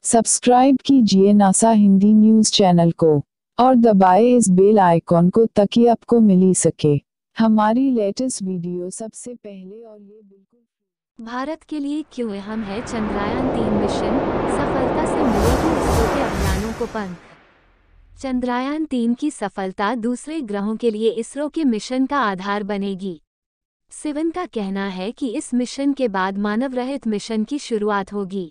Subscribe कीजिए NASA Hindi news channel को और दबाएं इस बेल आइकॉन को ताकि आपको मिल सके हमारी लेटेस्ट वीडियो सबसे पहले। और ये बिल्कुल भारत के लिए क्यों अहम है चंद्रयान-3 मिशन, सफलता से मिलेगी इसरो के अभियानों को पंख। चंद्रयान-3 की सफलता दूसरे ग्रहों के लिए इसरो के मिशन का आधार बनेगी। सिवन का कहना है कि इस मिशन के बाद मानव रहित मिशन की शुरुआत होगी।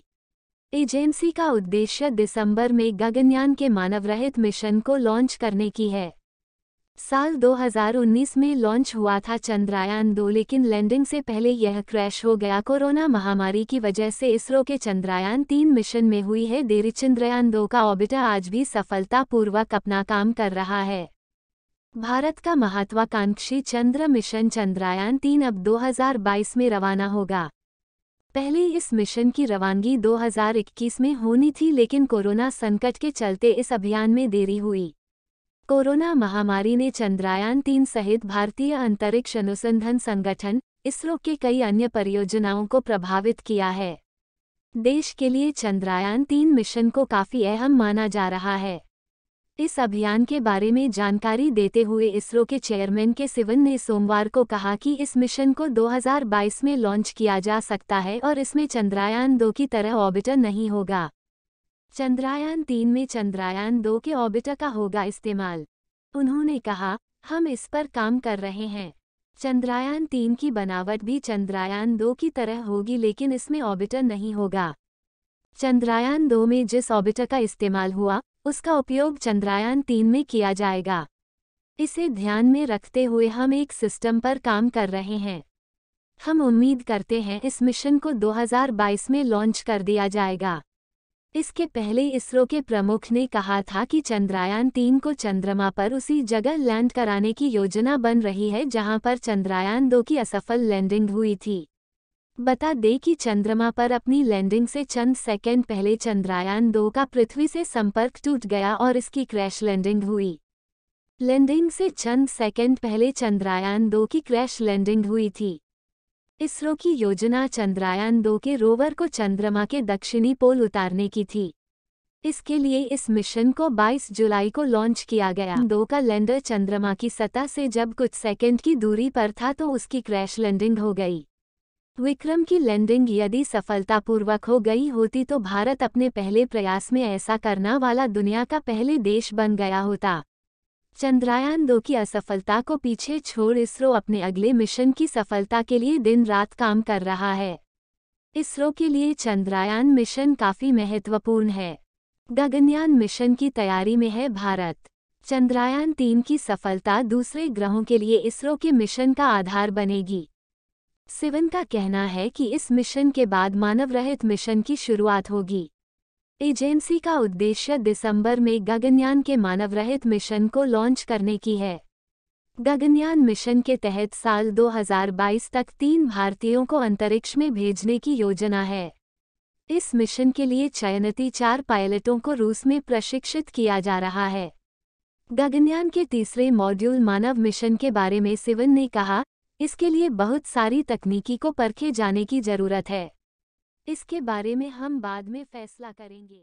एजेंसी का उद्देश्य दिसंबर में गगनयान के मानव रहित मिशन को लॉन्च करने की है। साल 2019 में लॉन्च हुआ था चंद्रयान-2, लेकिन लैंडिंग से पहले यह क्रैश हो गया। कोरोना महामारी की वजह से इसरो के चंद्रयान-3 मिशन में हुई है देरी। चंद्रयान-2 का ऑर्बिटर आज भी सफलतापूर्वक अपना काम कर रहा है। भारत का महत्वाकांक्षी चंद्र मिशन चंद्रयान-3 अब 2022 में रवाना होगा। पहले इस मिशन की रवानगी 2021 में होनी थी, लेकिन कोरोना संकट के चलते इस अभियान में देरी हुई। कोरोना महामारी ने चंद्रयान-3 सहित भारतीय अंतरिक्ष अनुसंधान संगठन इसरो के कई अन्य परियोजनाओं को प्रभावित किया है। देश के लिए चंद्रयान-3 मिशन को काफी अहम माना जा रहा है। इस अभियान के बारे में जानकारी देते हुए इसरो के चेयरमैन के सिवन ने सोमवार को कहा कि इस मिशन को 2022 में लॉन्च किया जा सकता है और इसमें चंद्रयान-2 की तरह ऑर्बिटर नहीं होगा। चंद्रयान-3 में चंद्रयान-2 के ऑर्बिटर का होगा इस्तेमाल। उन्होंने कहा, हम इस पर काम कर रहे हैं। चंद्रयान-3 की बनावट भी चंद्रयान-2 की तरह होगी, लेकिन इसमें ऑर्बिटर नहीं होगा। चंद्रयान-2 में जिस ऑर्बिटर का इस्तेमाल हुआ, उसका उपयोग चंद्रयान-3 में किया जाएगा। इसे ध्यान में रखते हुए हम एक सिस्टम पर काम कर रहे हैं। हम उम्मीद करते हैं इस मिशन को 2022 में लॉन्च कर दिया जाएगा। इसके पहले इसरो के प्रमुख ने कहा था कि चंद्रयान-3 को चंद्रमा पर उसी जगह लैंड कराने की योजना बन रही है जहां पर चंद्रयान-2 की असफल लैंडिंग हुई थी। बता दें कि चंद्रमा पर अपनी लैंडिंग से चंद सेकंड पहले चंद्रयान-2 का पृथ्वी से संपर्क टूट गया और इसकी क्रैश लैंडिंग हुई। लैंडिंग से चंद सेकंड पहले चंद्रयान-2 की क्रैश लैंडिंग हुई थी। इसरो की योजना चंद्रयान-2 के रोवर को चंद्रमा के दक्षिणी पोल उतारने की थी। इसके लिए इस मिशन को 22 जुलाई को लॉन्च किया गया। 2 का लैंडर चंद्रमा की सतह से जब कुछ सेकंड की दूरी पर था तो उसकी क्रैश लैंडिंग हो गई। विक्रम की लैंडिंग यदि सफलतापूर्वक हो गई होती तो भारत अपने पहले प्रयास में ऐसा करने वाला दुनिया का पहले देश बन गया होता। चंद्रयान-2 की असफलता को पीछे छोड़ इसरो अपने अगले मिशन की सफलता के लिए दिन रात काम कर रहा है। इसरो के लिए चंद्रयान मिशन काफी महत्वपूर्ण है। गगनयान मिशन की तैयारी में है भारत। चंद्रयान-3 की सफलता दूसरे ग्रहों के लिए इसरो के मिशन का आधार बनेगी। सिवन का कहना है कि इस मिशन के बाद मानव रहित मिशन की शुरुआत होगी। एजेंसी का उद्देश्य दिसंबर में गगनयान के मानव रहित मिशन को लॉन्च करने की है। गगनयान मिशन के तहत साल 2022 तक 3 भारतीयों को अंतरिक्ष में भेजने की योजना है। इस मिशन के लिए चयनित 4 पायलटों को रूस में प्रशिक्षित किया जा रहा है। गगनयान के तीसरे मॉड्यूल मानव मिशन के बारे में सिवन ने कहा, इसके लिए बहुत सारी तकनीकी को परखे जाने की जरूरत है। इसके बारे में हम बाद में फैसला करेंगे।